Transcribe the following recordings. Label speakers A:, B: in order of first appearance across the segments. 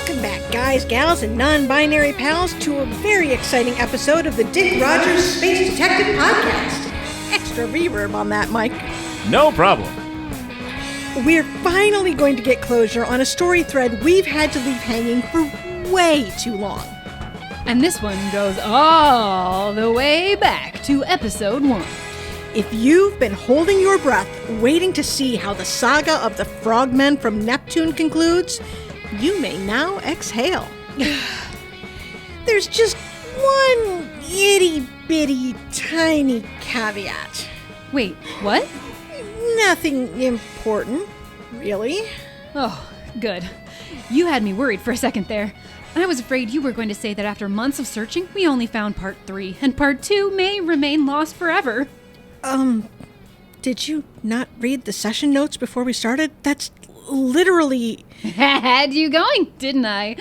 A: Welcome back, guys, gals, and non-binary pals, to a very exciting episode of the Dick Rogers Space Detective Podcast. Extra reverb on that, Mike.
B: No problem.
A: We're finally going to get closure on a story thread we've had to leave hanging for way too long.
C: And this one goes all the way back to episode 1.
A: If you've been holding your breath, waiting to see how the saga of the Frogmen from Neptune concludes, you may now exhale. There's just one itty-bitty tiny caveat.
C: Wait, what?
A: Nothing important, really.
C: Oh, good. You had me worried for a second there. I was afraid you were going to say that after months of searching, we only found part 3, and part 2 may remain lost forever.
A: Did you not read the session notes before we started? That's literally...
C: Had you going, didn't I?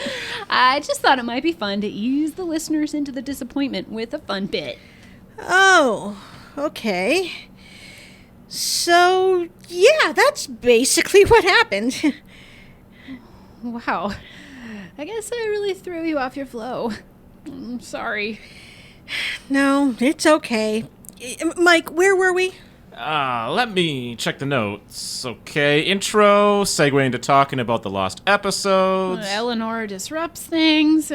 C: I just thought it might be fun to ease the listeners into the disappointment with a fun bit.
A: Oh, okay. So, yeah, that's basically what happened.
C: Wow. I guess I really threw you off your flow. I'm sorry.
A: No, it's okay. Mike, where were we?
B: Let me check the notes. Okay, intro, segue into talking about the lost episodes.
C: Eleanor disrupts things.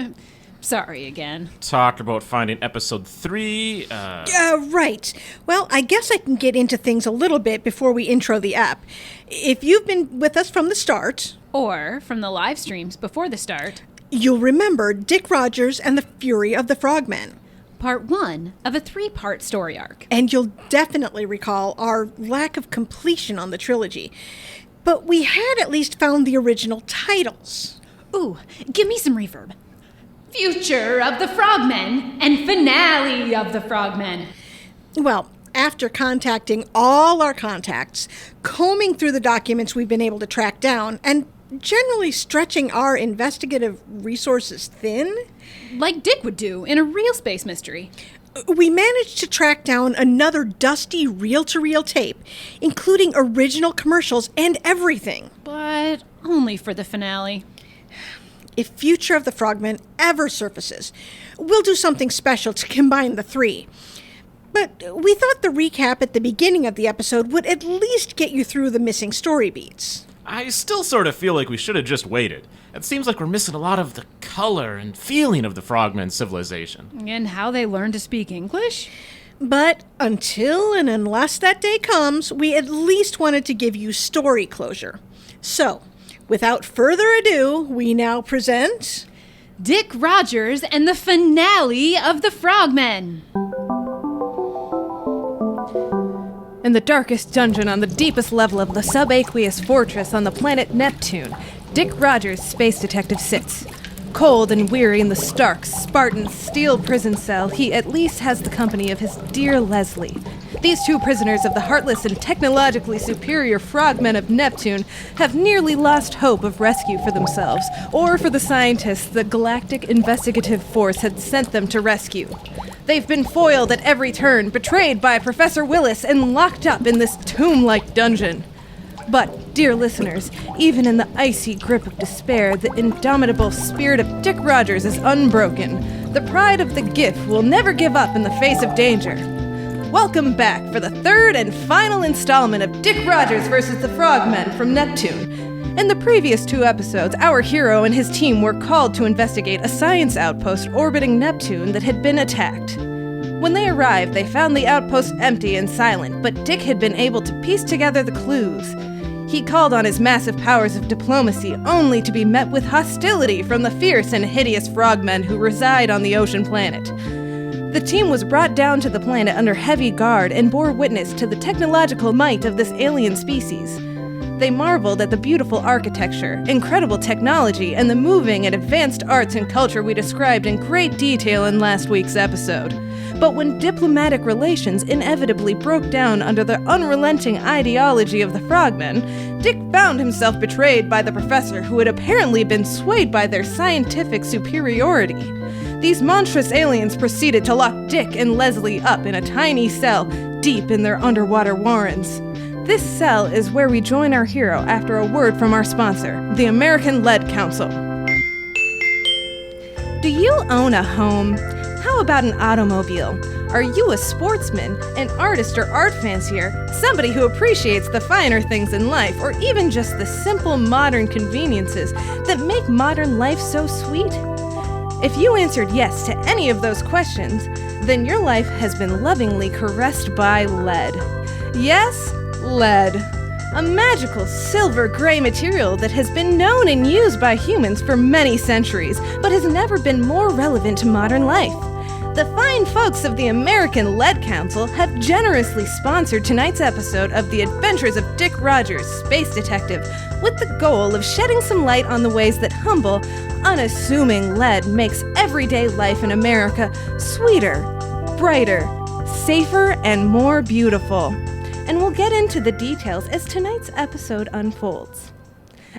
C: Sorry again.
B: Talk about finding episode 3.
A: Right. Well, I guess I can get into things a little bit before we intro the app. If you've been with us from the start...
C: Or from the live streams before the start...
A: You'll remember Dick Rogers and the Fury of the Frogmen.
C: Part 1 of a 3-part story arc.
A: And you'll definitely recall our lack of completion on the trilogy. But we had at least found the original titles.
C: Ooh, give me some reverb. Future of the Frogmen and Finale of the Frogmen.
A: Well, after contacting all our contacts, combing through the documents we've been able to track down, and generally stretching our investigative resources thin...
C: Like Dick would do in a real space mystery.
A: We managed to track down another dusty reel-to-reel tape, including original commercials and everything.
C: But only for the finale.
A: If Future of the Frogmen ever surfaces, we'll do something special to combine the 3. But we thought the recap at the beginning of the episode would at least get you through the missing story beats.
B: I still sort of feel like we should have just waited. It seems like we're missing a lot of the color and feeling of the Frogmen civilization.
C: And how they learn to speak English?
A: But until and unless that day comes, we at least wanted to give you story closure. So, without further ado, we now present...
C: Dick Rogers and the Finale of the Frogmen.
D: In the darkest dungeon on the deepest level of the subaqueous fortress on the planet Neptune, Dick Rogers, space detective, sits. Cold and weary in the stark, Spartan steel prison cell, he at least has the company of his dear Leslie. These 2 prisoners of the heartless and technologically superior Frogmen of Neptune have nearly lost hope of rescue for themselves, or for the scientists the Galactic Investigative Force had sent them to rescue. They've been foiled at every turn, betrayed by Professor Willis, and locked up in this tomb-like dungeon. But, dear listeners, even in the icy grip of despair, the indomitable spirit of Dick Rogers is unbroken. The pride of the GIF will never give up in the face of danger. Welcome back for the 3rd and final installment of Dick Rogers vs. the Frogmen from Neptune. In the previous 2 episodes, our hero and his team were called to investigate a science outpost orbiting Neptune that had been attacked. When they arrived, they found the outpost empty and silent, but Dick had been able to piece together the clues. He called on his massive powers of diplomacy only to be met with hostility from the fierce and hideous frogmen who reside on the ocean planet. The team was brought down to the planet under heavy guard and bore witness to the technological might of this alien species. They marveled at the beautiful architecture, incredible technology, and the moving and advanced arts and culture we described in great detail in last week's episode. But when diplomatic relations inevitably broke down under the unrelenting ideology of the Frogmen, Dick found himself betrayed by the professor who had apparently been swayed by their scientific superiority. These monstrous aliens proceeded to lock Dick and Leslie up in a tiny cell deep in their underwater warrens. This cell is where we join our hero after a word from our sponsor, the American Lead Council. Do you own a home? How about an automobile? Are you a sportsman, an artist or art fancier, somebody who appreciates the finer things in life, or even just the simple modern conveniences that make modern life so sweet? If you answered yes to any of those questions, then your life has been lovingly caressed by lead. Yes, lead. A magical silver-gray material that has been known and used by humans for many centuries, but has never been more relevant to modern life. The fine folks of the American Lead Council have generously sponsored tonight's episode of The Adventures of Dick Rogers, Space Detective, with the goal of shedding some light on the ways that humble, unassuming lead makes everyday life in America sweeter, brighter, safer, and more beautiful. And we'll get into the details as tonight's episode unfolds.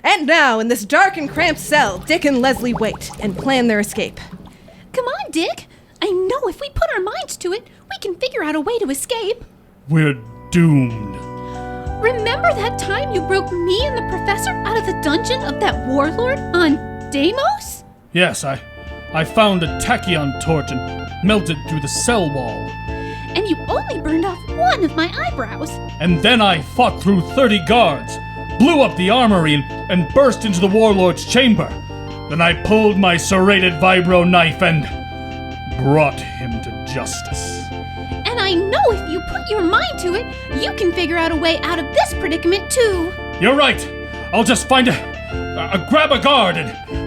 D: And now, in this dark and cramped cell, Dick and Leslie wait and plan their escape.
C: Come on, Dick. I know if we put our minds to it, we can figure out a way to escape.
E: We're doomed.
C: Remember that time you broke me and the professor out of the dungeon of that warlord on Deimos?
E: Yes, I found a tachyon torch and melted through the cell wall.
C: And you only burned off one of my eyebrows.
E: And then I fought through 30 guards, blew up the armory, and burst into the warlord's chamber. Then I pulled my serrated vibro knife and brought him to justice.
C: And I know if you put your mind to it, you can figure out a way out of this predicament too.
E: You're right. I'll just find grab a guard,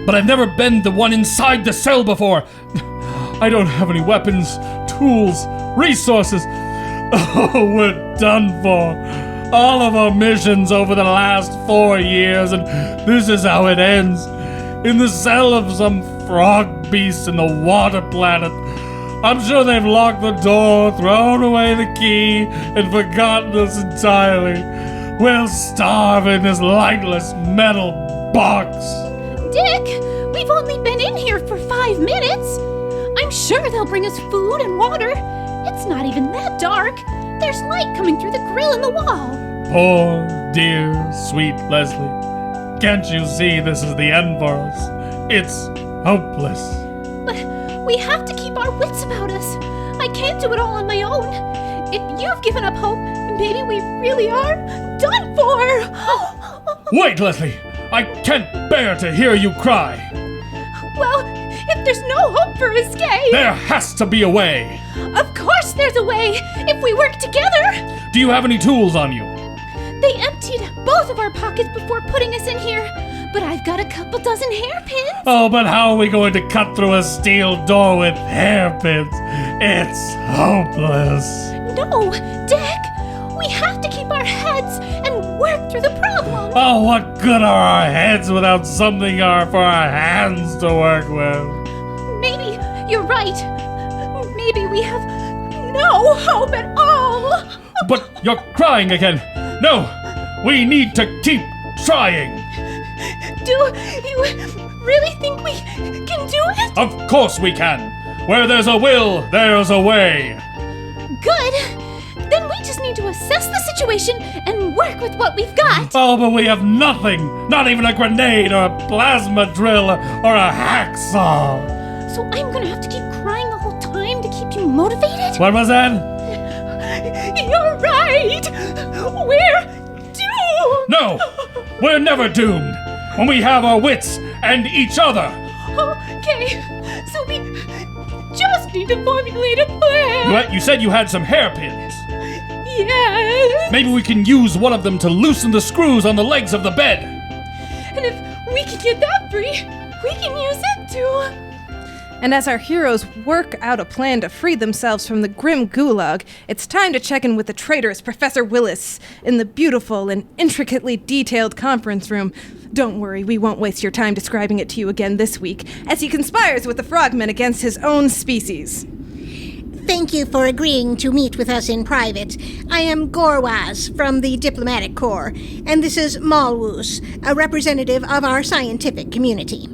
E: but I've never been the one inside the cell before. I don't have any weapons, tools, resources. Oh, we're done for. All of our missions over the last 4 years, and this is how it ends. In the cell of some frog beast in the water planet. I'm sure they've locked the door, thrown away the key, and forgotten us entirely. We'll starve in this lightless metal box.
C: Dick, we've only been in here for 5 minutes. I'm sure they'll bring us food and water. It's not even that dark. There's light coming through the grill in the wall.
E: Poor, dear, sweet Leslie. Can't you see this is the end for us? It's hopeless.
C: But we have to keep our wits about us. I can't do it all on my own. If you've given up hope, maybe we really are done for.
E: Wait, Leslie! I can't bear to hear you cry.
C: Well, if there's no hope for escape...
E: There has to be a way.
C: Of course there's a way, if we work together.
E: Do you have any tools on you?
C: They emptied both of our pockets before putting us in here, but I've got a couple dozen hairpins.
E: Oh, but how are we going to cut through a steel door with hairpins? It's hopeless.
C: No, Dick. We have to keep our heads and work through the problem.
E: Oh, what good are our heads without something for our hands to work with?
C: Maybe you're right. Maybe we have no hope at all.
E: But you're crying again. No, we need to keep trying.
C: Do you really think we can do it?
E: Of course we can. Where there's a will, there's a way.
C: Good. Then we just need to assess the situation and work with what we've got.
E: Oh, but we have nothing. Not even a grenade or a plasma drill or a hacksaw.
C: So I'm gonna have to keep crying the whole time to keep you motivated?
E: What was that?
C: You're right. We're doomed.
E: No, we're never doomed. When we have our wits and each other.
C: Okay, so we just need to formulate a plan.
E: You said you had some hairpins.
C: Yes.
E: Maybe we can use one of them to loosen the screws on the legs of the bed.
C: And if we can get that free, we can use it too.
D: And as our heroes work out a plan to free themselves from the grim gulag, it's time to check in with the traitorous Professor Willis in the beautiful and intricately detailed conference room. Don't worry, we won't waste your time describing it to you again this week, as he conspires with the Frogmen against his own species.
A: Thank you for agreeing to meet with us in private. I am Gorwaz from the Diplomatic Corps, and this is Malwus, a representative of our scientific community.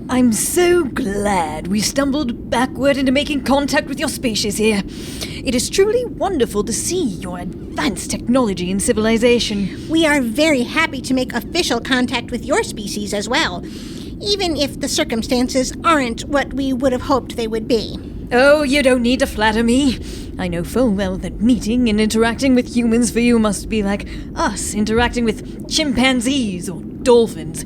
F: I'm so glad we stumbled backward into making contact with your species here. It is truly wonderful to see your advanced technology and civilization.
A: We are very happy to make official contact with your species as well. even if the circumstances aren't what we would have hoped they would be.
F: Oh, you don't need to flatter me. I know full well that meeting and interacting with humans for you must be like us interacting with chimpanzees or dolphins.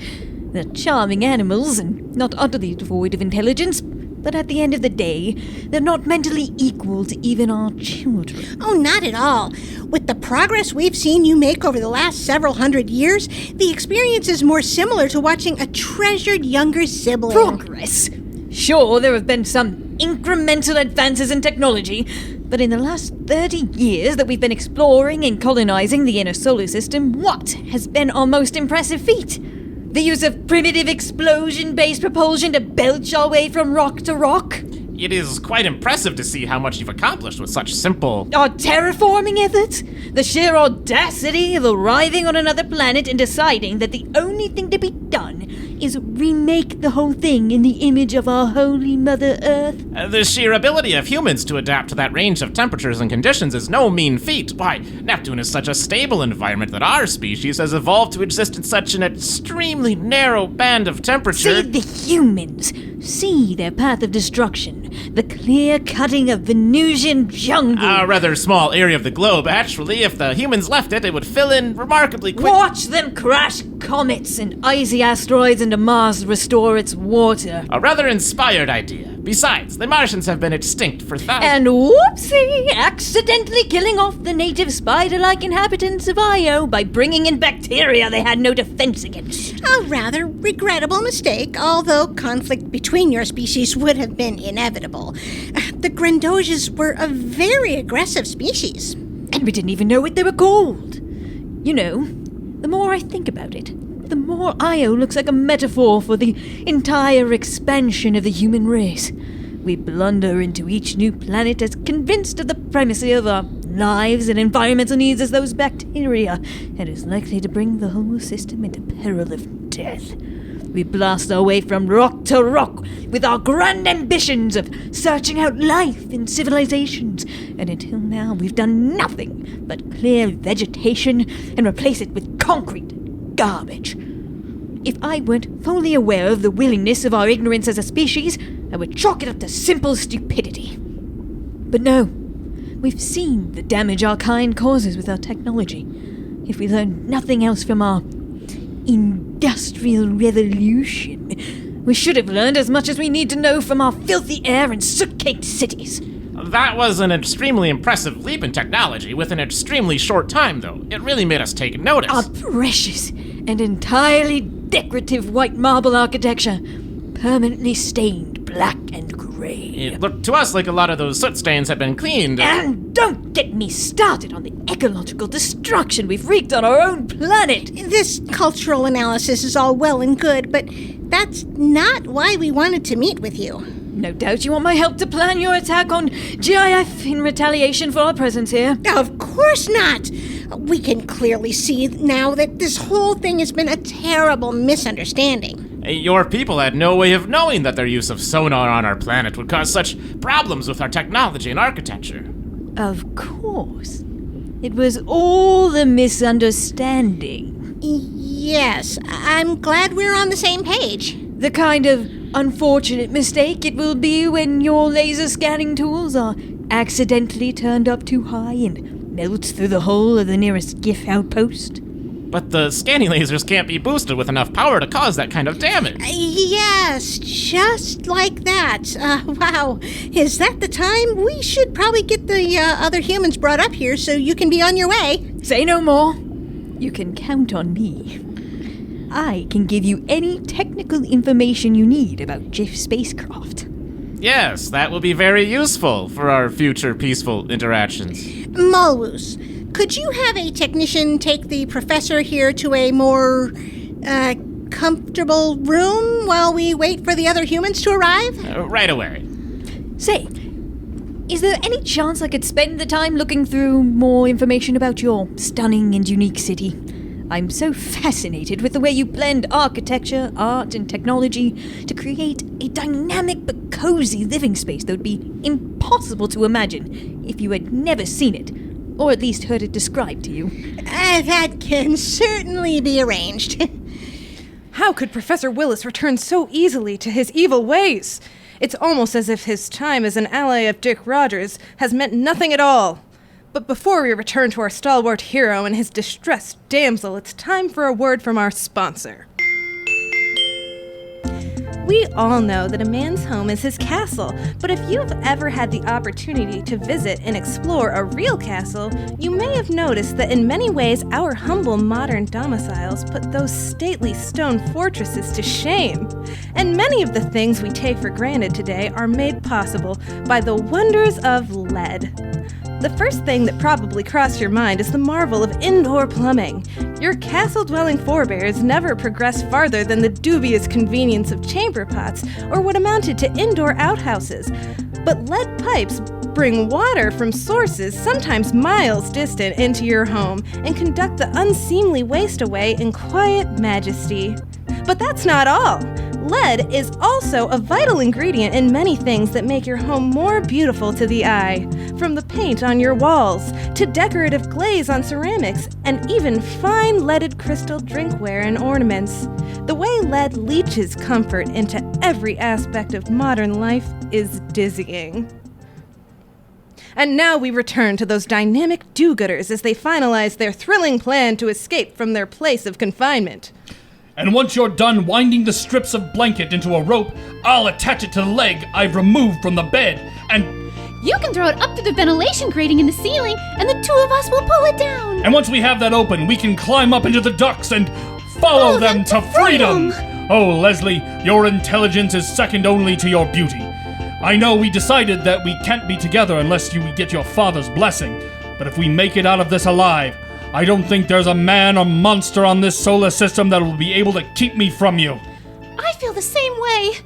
F: They're charming animals and not utterly devoid of intelligence, but at the end of the day, they're not mentally equal to even our children.
A: Oh, not at all. With the progress we've seen you make over the last several hundred years, the experience is more similar to watching a treasured younger sibling.
F: Progress? Sure, there have been some incremental advances in technology, but in the last 30 years that we've been exploring and colonizing the inner solar system, what has been our most impressive feat? The use of primitive explosion-based propulsion to belch our way from rock to rock?
B: It is quite impressive to see how much you've accomplished with such simple...
F: Our terraforming efforts? The sheer audacity of arriving on another planet and deciding that the only thing to be done is remake the whole thing in the image of our holy Mother Earth.
B: The sheer ability of humans to adapt to that range of temperatures and conditions is no mean feat. Why, Neptune is such a stable environment that our species has evolved to exist in such an extremely narrow band of temperature.
F: See the humans. See their path of destruction. The clear cutting of Venusian jungle.
B: A rather small area of the globe, actually. If the humans left it, it would fill in remarkably quick.
F: Watch them crash comets and icy asteroids into Mars to restore its water.
B: A rather inspired idea. Besides, the Martians have been extinct for thousands.
F: And whoopsie, accidentally killing off the native spider-like inhabitants of Io by bringing in bacteria they had no defense against.
A: A rather regrettable mistake, although conflict between your species would have been inevitable. The Grandoges were a very aggressive species.
F: And we didn't even know what they were called. You know, the more I think about it, the more Io looks like a metaphor for the entire expansion of the human race. We blunder into each new planet as convinced of the primacy of our lives and environmental needs as those bacteria, and is likely to bring the whole system into peril of death. We blast our way from rock to rock with our grand ambitions of searching out life in civilizations, and until now we've done nothing but clear vegetation and replace it with concrete garbage. If I weren't fully aware of the willingness of our ignorance as a species, I would chalk it up to simple stupidity. But no, we've seen the damage our kind causes with our technology. If we learn nothing else from our industrial revolution, we should have learned as much as we need to know from our filthy air and soot-caked cities.
B: That was an extremely impressive leap in technology with an extremely short time, though. It really made us take notice.
F: Our precious and entirely decorative white marble architecture, permanently stained black and gray.
B: It looked to us like a lot of those soot stains had been cleaned.
F: And don't get me started on the ecological destruction we've wreaked on our own planet.
A: This cultural analysis is all well and good, but that's not why we wanted to meet with you.
F: No doubt you want my help to plan your attack on GIF in retaliation for our presence here.
A: Of course not! We can clearly see now that this whole thing has been a terrible misunderstanding.
B: Your people had no way of knowing that their use of sonar on our planet would cause such problems with our technology and architecture.
F: Of course. It was all the misunderstanding.
A: Yes, I'm glad we're on the same page.
F: The kind of unfortunate mistake it will be when your laser scanning tools are accidentally turned up too high and melt through the hull of the nearest GIF outpost.
B: But the scanning lasers can't be boosted with enough power to cause that kind of damage.
A: Yes, just like that. Wow, is that the time? We should probably get the other humans brought up here so you can be on your way.
F: Say no more. You can count on me. I can give you any technical information you need about GIF spacecraft.
B: Yes, that will be very useful for our future peaceful interactions.
A: Mulwoos, could you have a technician take the professor here to a more, comfortable room while we wait for the other humans to arrive?
B: Right away.
F: Say, is there any chance I could spend the time looking through more information about your stunning and unique city? I'm so fascinated with the way you blend architecture, art, and technology to create a dynamic but cozy living space that would be impossible to imagine if you had never seen it, or at least heard it described to you.
A: That can certainly be arranged.
D: How could Professor Willis return so easily to his evil ways? It's almost as if his time as an ally of Dick Rogers has meant nothing at all. But before we return to our stalwart hero and his distressed damsel, it's time for a word from our sponsor. We all know that a man's home is his castle, but if you've ever had the opportunity to visit and explore a real castle, you may have noticed that in many ways our humble modern domiciles put those stately stone fortresses to shame. And many of the things we take for granted today are made possible by the wonders of lead. The first thing that probably crossed your mind is the marvel of indoor plumbing. Your castle-dwelling forebears never progressed farther than the dubious convenience of chamber pots or what amounted to indoor outhouses. But lead pipes bring water from sources sometimes miles distant into your home and conduct the unseemly waste away in quiet majesty. But that's not all. Lead is also a vital ingredient in many things that make your home more beautiful to the eye, from the paint on your walls to decorative glaze on ceramics and even fine leaded crystal drinkware and ornaments. The way lead leaches comfort into every aspect of modern life is dizzying. And now we return to those dynamic do-gooders as they finalize their thrilling plan to escape from their place of confinement.
E: And once you're done winding the strips of blanket into a rope, I'll attach it to the leg I've removed from the bed, and...
C: You can throw it up to the ventilation grating in the ceiling, and the two of us will pull it down.
E: And once we have that open, we can climb up into the ducts and follow them to freedom! Oh, Leslie, your intelligence is second only to your beauty. I know we decided that we can't be together unless you get your father's blessing, but if we make it out of this alive, I don't think there's a man or monster on this solar system that will be able to keep me from you.
C: I feel the same way.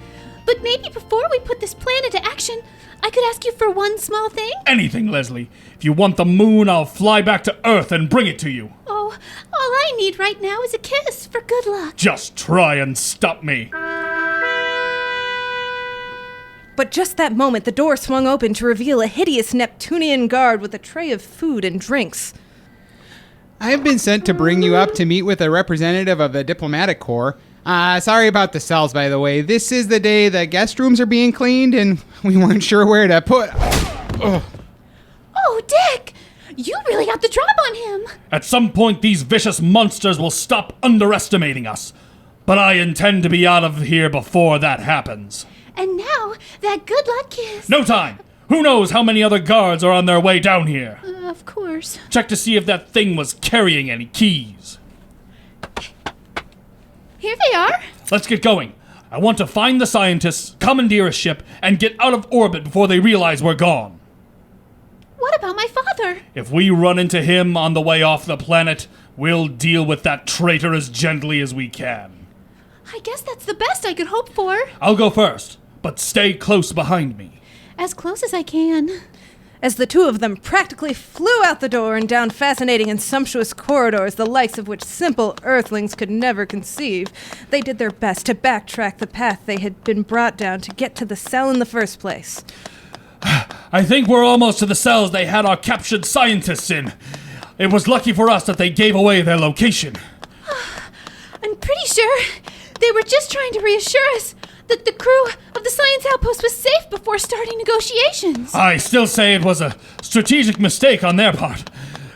C: But maybe before we put this plan into action, I could ask you for one small thing?
E: Anything, Leslie. If you want the moon, I'll fly back to Earth and bring it to you.
C: Oh, all I need right now is a kiss for good luck.
E: Just try and stop me.
D: But just that moment, the door swung open to reveal a hideous Neptunian guard with a tray of food and drinks.
G: I've been sent to bring you up to meet with a representative of the diplomatic corps. Sorry about the cells, by the way. This is the day the guest rooms are being cleaned, and we weren't sure where to put...
C: Oh, Dick! You really got the drop on him!
E: At some point, these vicious monsters will stop underestimating us. But I intend to be out of here before that happens.
C: And now, that good luck kiss.
E: No time! Who knows how many other guards are on their way down here?
C: Of course.
E: Check to see if that thing was carrying any keys.
C: Here they are.
E: Let's get going. I want to find the scientists, commandeer a ship, and get out of orbit before they realize we're gone.
C: What about my father?
E: If we run into him on the way off the planet, we'll deal with that traitor as gently as we can.
C: I guess that's the best I could hope for.
E: I'll go first, but stay close behind me.
C: As close as I can.
D: As the two of them practically flew out the door and down fascinating and sumptuous corridors, the likes of which simple earthlings could never conceive, they did their best to backtrack the path they had been brought down to get to the cell in the first place.
E: I think we're almost to the cells they had our captured scientists in. It was lucky for us that they gave away their location.
C: I'm pretty sure they were just trying to reassure us that the crew of the science outpost was safe before starting negotiations.
E: I still say it was a strategic mistake on their part.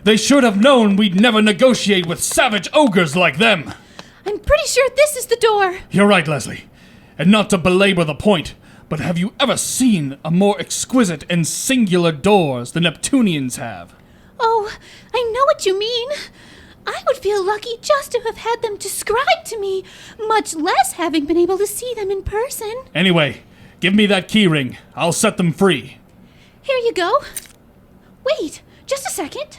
E: They should have known we'd never negotiate with savage ogres like them.
C: I'm pretty sure this is the door.
E: You're right, Leslie. And not to belabor the point, but have you ever seen a more exquisite and singular doors the Neptunians have?
C: Oh, I know what you mean. I would feel lucky just to have had them described to me, much less having been able to see them in person.
E: Anyway, give me that key ring. I'll set them free.
C: Here you go. Wait, just a second.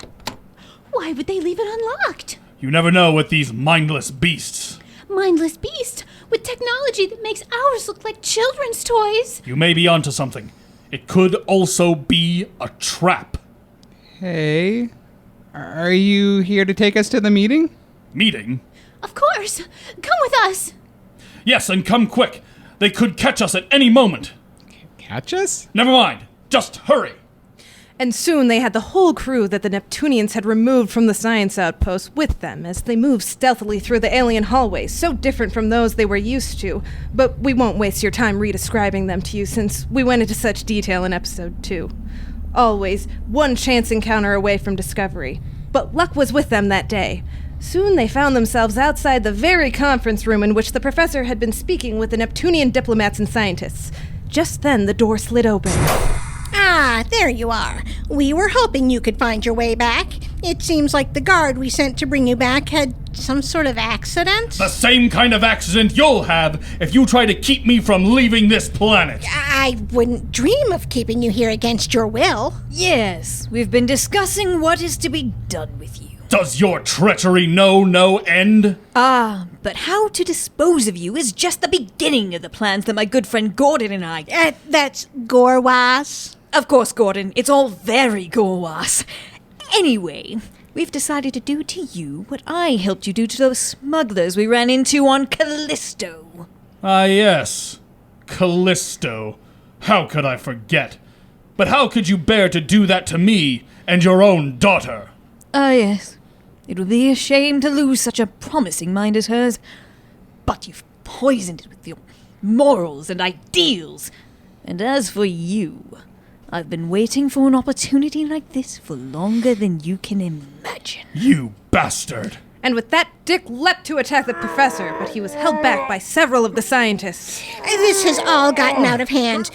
C: Why would they leave it unlocked?
E: You never know with these mindless beasts.
C: Mindless beast with technology that makes ours look like children's toys.
E: You may be onto something. It could also be a trap.
G: Hey, are you here to take us to the meeting?
E: Meeting?
C: Of course. Come with us.
E: Yes, and come quick. They could catch us at any moment.
G: Catch us?
E: Never mind. Just hurry.
D: And soon they had the whole crew that the Neptunians had removed from the science outpost with them as they moved stealthily through the alien hallways, so different from those they were used to. But we won't waste your time redescribing them to you since we went into such detail in episode 2. Always one chance encounter away from discovery. But luck was with them that day. Soon they found themselves outside the very conference room in which the professor had been speaking with the Neptunian diplomats and scientists. Just then the door slid open.
A: Ah, there you are. We were hoping you could find your way back. It seems like the guard we sent to bring you back had some sort of accident.
E: The same kind of accident you'll have if you try to keep me from leaving this planet.
A: I wouldn't dream of keeping you here against your will.
F: Yes, we've been discussing what is to be done with you.
E: Does your treachery know no end?
F: But how to dispose of you is just the beginning of the plans that my good friend Gordon and I...
A: That's Gorwas.
F: Of course, Gordon, it's all very Gorwas. Anyway, we've decided to do to you what I helped you do to those smugglers we ran into on Callisto.
E: Ah, yes. Callisto. How could I forget? But how could you bear to do that to me and your own daughter?
F: Ah, yes. It would be a shame to lose such a promising mind as hers. But you've poisoned it with your morals and ideals. And as for you, I've been waiting for an opportunity like this for longer than you can imagine.
E: You bastard!
D: And with that, Dick leapt to attack the professor, but he was held back by several of the scientists.
A: This has all gotten out of hand.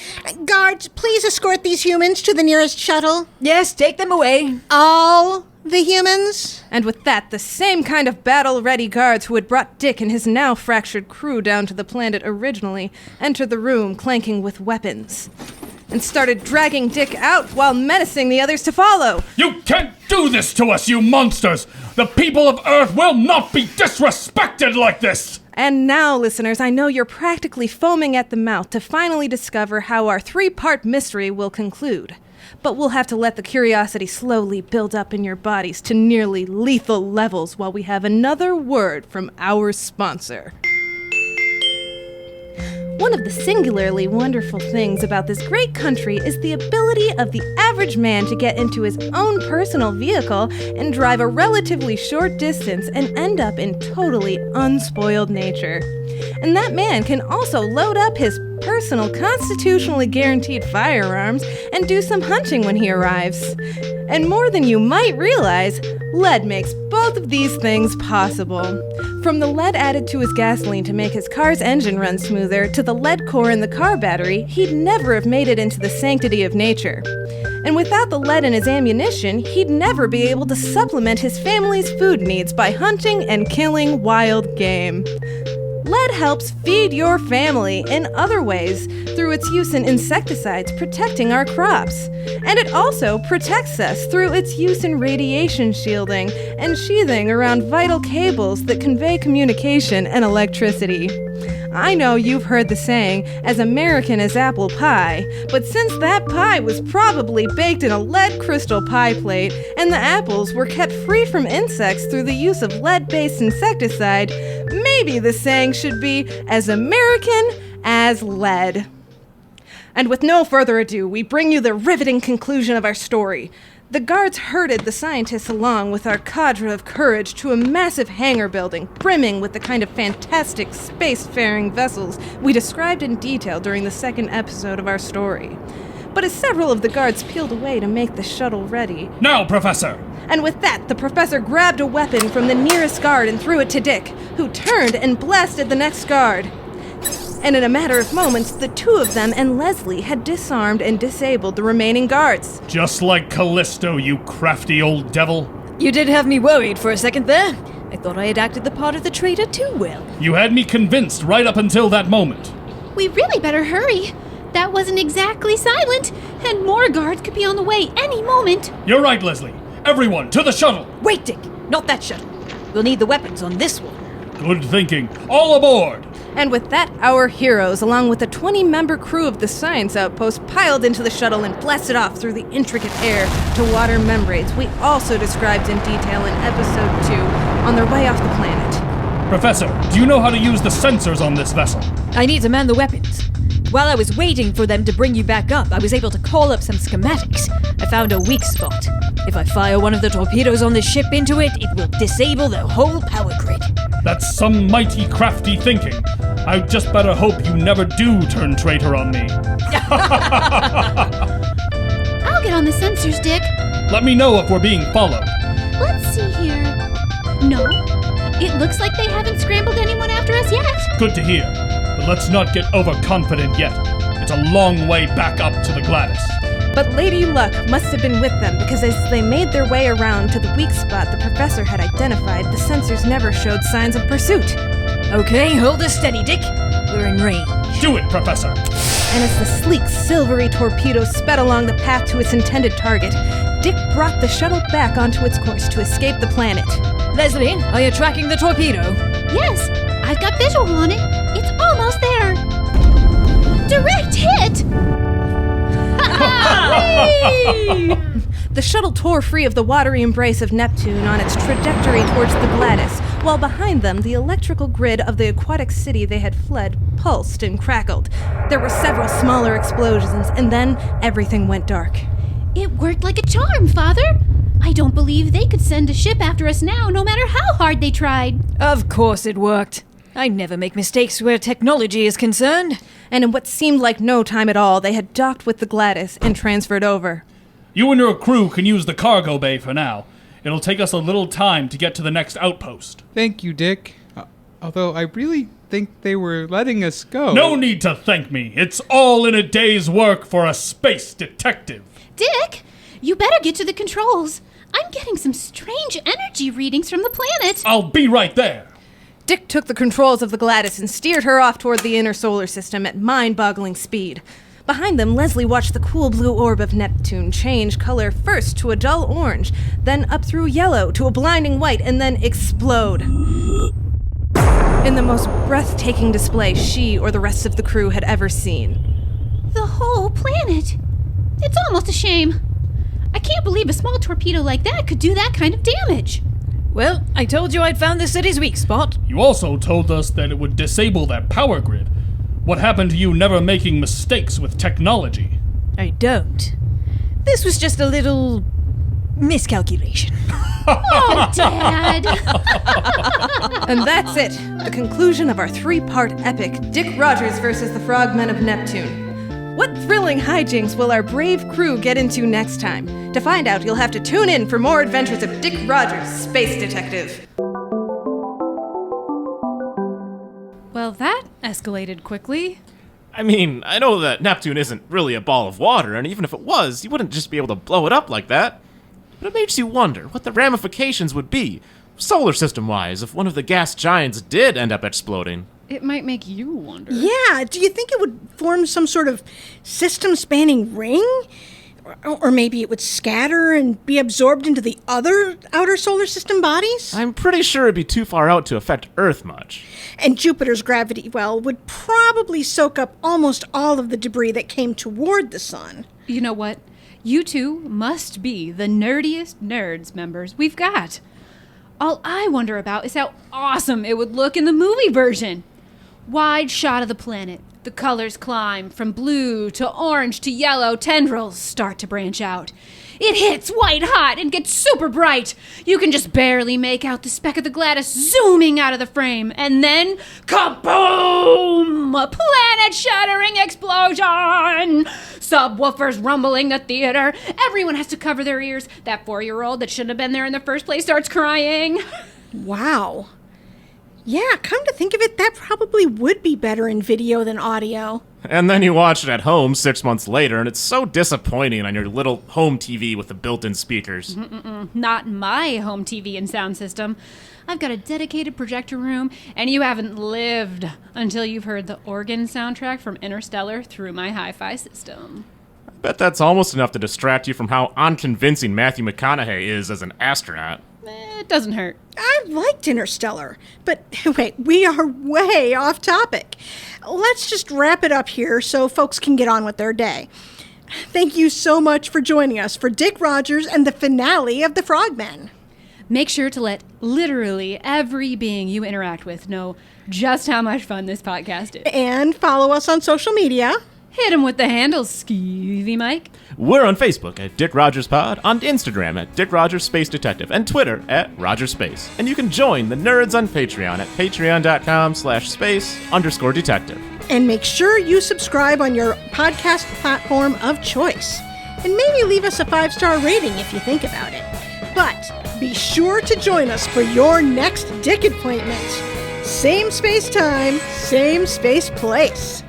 A: Guards, please escort these humans to the nearest shuttle.
F: Yes, take them away.
A: All the humans?
D: And with that, the same kind of battle-ready guards who had brought Dick and his now-fractured crew down to the planet originally entered the room clanking with weapons and started dragging Dick out while menacing the others to follow.
E: You can't do this to us, you monsters! The people of Earth will not be disrespected like this!
D: And now, listeners, I know you're practically foaming at the mouth to finally discover how our 3-part mystery will conclude. But we'll have to let the curiosity slowly build up in your bodies to nearly lethal levels while we have another word from our sponsor. One of the singularly wonderful things about this great country is the ability of the average man to get into his own personal vehicle and drive a relatively short distance and end up in totally unspoiled nature. And that man can also load up his personal constitutionally guaranteed firearms and do some hunting when he arrives. And more than you might realize, lead makes both of these things possible. From the lead added to his gasoline to make his car's engine run smoother to the lead core in the car battery, he'd never have made it into the sanctity of nature. And without the lead in his ammunition, he'd never be able to supplement his family's food needs by hunting and killing wild game. Lead helps feed your family in other ways through its use in insecticides protecting our crops. And it also protects us through its use in radiation shielding and sheathing around vital cables that convey communication and electricity. I know you've heard the saying, as American as apple pie, but since that pie was probably baked in a lead crystal pie plate and the apples were kept free from insects through the use of lead-based insecticide, maybe the saying should be as American as lead. And with no further ado, we bring you the riveting conclusion of our story. The guards herded the scientists along with our cadre of courage to a massive hangar building brimming with the kind of fantastic spacefaring vessels we described in detail during the second episode of our story. But as several of the guards peeled away to make the shuttle ready...
E: Now, Professor!
D: And with that, the professor grabbed a weapon from the nearest guard and threw it to Dick, who turned and blasted the next guard. And in a matter of moments, the two of them and Leslie had disarmed and disabled the remaining guards.
E: Just like Callisto, you crafty old devil.
F: You did have me worried for a second there. I thought I had acted the part of the traitor too well.
E: You had me convinced right up until that moment.
C: We really better hurry. That wasn't exactly silent, and more guards could be on the way any moment.
E: You're right, Leslie. Everyone, to the shuttle!
F: Wait, Dick, not that shuttle. We'll need the weapons on this one.
E: Good thinking. All aboard!
D: And with that, our heroes, along with the 20-member crew of the science outpost, piled into the shuttle and blasted off through the intricate air to water membranes we also described in detail in episode 2 on their way off the planet.
E: Professor, do you know how to use the sensors on this vessel?
F: I need to man the weapons. While I was waiting for them to bring you back up, I was able to call up some schematics. I found a weak spot. If I fire one of the torpedoes on the ship into it, it will disable the whole power grid.
E: That's some mighty crafty thinking. I just better hope you never do turn traitor on me.
C: I'll get on the sensors, Dick.
E: Let me know if we're being followed.
C: Let's see here. No, it looks like they haven't scrambled anyone after us yet.
E: Good to hear. But let's not get overconfident yet. It's a long way back up to the Gladys.
D: But Lady Luck must have been with them because as they made their way around to the weak spot the professor had identified, the sensors never showed signs of pursuit.
F: Okay, hold us steady, Dick. We're in range.
E: Do it, Professor!
D: And as the sleek, silvery torpedo sped along the path to its intended target, Dick brought the shuttle back onto its course to escape the planet.
F: Leslie, are you tracking the torpedo?
C: Yes, I've got visual on it. It's almost there. Direct hit!
D: The shuttle tore free of the watery embrace of Neptune on its trajectory towards the Gladys, while behind them the electrical grid of the aquatic city they had fled pulsed and crackled. There were several smaller explosions, and then everything went dark.
C: It worked like a charm, Father. I don't believe they could send a ship after us now, no matter how hard they tried.
F: Of course it worked. I never make mistakes where technology is concerned.
D: And in what seemed like no time at all, they had docked with the Gladys and transferred over.
E: You and your crew can use the cargo bay for now. It'll take us a little time to get to the next outpost.
G: Thank you, Dick. Although I really think they were letting us go.
E: No need to thank me. It's all in a day's work for a space detective.
C: Dick, you better get to the controls. I'm getting some strange energy readings from the planet.
E: I'll be right there.
D: Dick took the controls of the Gladys and steered her off toward the inner solar system at mind-boggling speed. Behind them, Leslie watched the cool blue orb of Neptune change color first to a dull orange, then up through yellow to a blinding white, and then explode. In the most breathtaking display she or the rest of the crew had ever seen.
C: The whole planet. It's almost a shame. I can't believe a small torpedo like that could do that kind of damage.
F: Well, I told you I'd found the city's weak spot.
E: You also told us that it would disable that power grid. What happened to you never making mistakes with technology?
F: I don't. This was just a little miscalculation.
C: Oh, Dad!
D: And that's it, the conclusion of our 3-part epic, Dick Rogers versus the Frogmen of Neptune. What thrilling hijinks will our brave crew get into next time? To find out, you'll have to tune in for more adventures of Dick Rogers, Space Detective. Well, that escalated quickly.
B: I mean, I know that Neptune isn't really a ball of water, and even if it was, you wouldn't just be able to blow it up like that. But it makes you wonder what the ramifications would be, solar system-wise, if one of the gas giants did end up exploding.
H: It might make you wonder.
A: Yeah, do you think it would form some sort of system-spanning ring? Or maybe it would scatter and be absorbed into the other outer solar system bodies?
B: I'm pretty sure it'd be too far out to affect Earth much.
A: And Jupiter's gravity well would probably soak up almost all of the debris that came toward the sun.
H: You know what? You two must be the nerdiest N.E.R.D.S members we've got. All I wonder about is how awesome it would look in the movie version. Wide shot of the planet. The colors climb from blue to orange to yellow. Tendrils start to branch out. It hits white hot and gets super bright. You can just barely make out the speck of the Gladys zooming out of the frame. And then, kaboom! A planet-shattering explosion! Subwoofers rumbling the theater. Everyone has to cover their ears. That 4-year-old that shouldn't have been there in the first place starts crying.
A: Wow. Yeah, come to think of it, that probably would be better in video than audio.
B: And then you watch it at home 6 months later, and it's so disappointing on your little home TV with the built-in speakers.
H: Not my home TV and sound system. I've got a dedicated projector room, and you haven't lived until you've heard the organ soundtrack from Interstellar through my hi-fi system.
B: I bet that's almost enough to distract you from how unconvincing Matthew McConaughey is as an astronaut.
H: It doesn't hurt.
A: I liked Interstellar, but wait, we are way off topic. Let's just wrap it up here so folks can get on with their day. Thank you so much for joining us for Dick Rogers and the finale of The Frogmen.
H: Make sure to let literally every being you interact with know just how much fun this podcast is.
A: And follow us on social media.
H: Hit him with the handles, Skeevy Mike.
B: We're on Facebook at Dick Rogers Pod, on Instagram at Dick Rogers Space Detective, and Twitter at Rogers Space. And you can join the nerds on Patreon at patreon.com/space_detective.
A: And make sure you subscribe on your podcast platform of choice. And maybe leave us a 5-star rating if you think about it. But be sure to join us for your next Dick appointment. Same space time, same space place.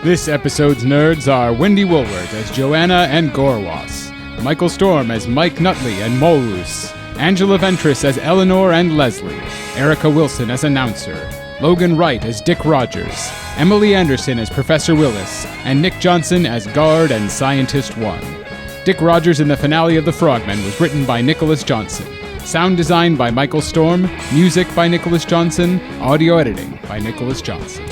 G: This episode's nerds are Wendy Woolworth as Joanna and Gorwas, Michael Storm as Mike Nutley and Molus, Angela Ventris as Eleanor and Leslie, Erica Wilson as announcer, Logan Wright as Dick Rogers, Emily Anderson as Professor Willis, and Nick Johnson as Guard and Scientist 1. Dick Rogers in the finale of The Frogmen was written by Nicholas Johnson. Sound design by Michael Storm, music by Nicholas Johnson, audio editing by Nicholas Johnson.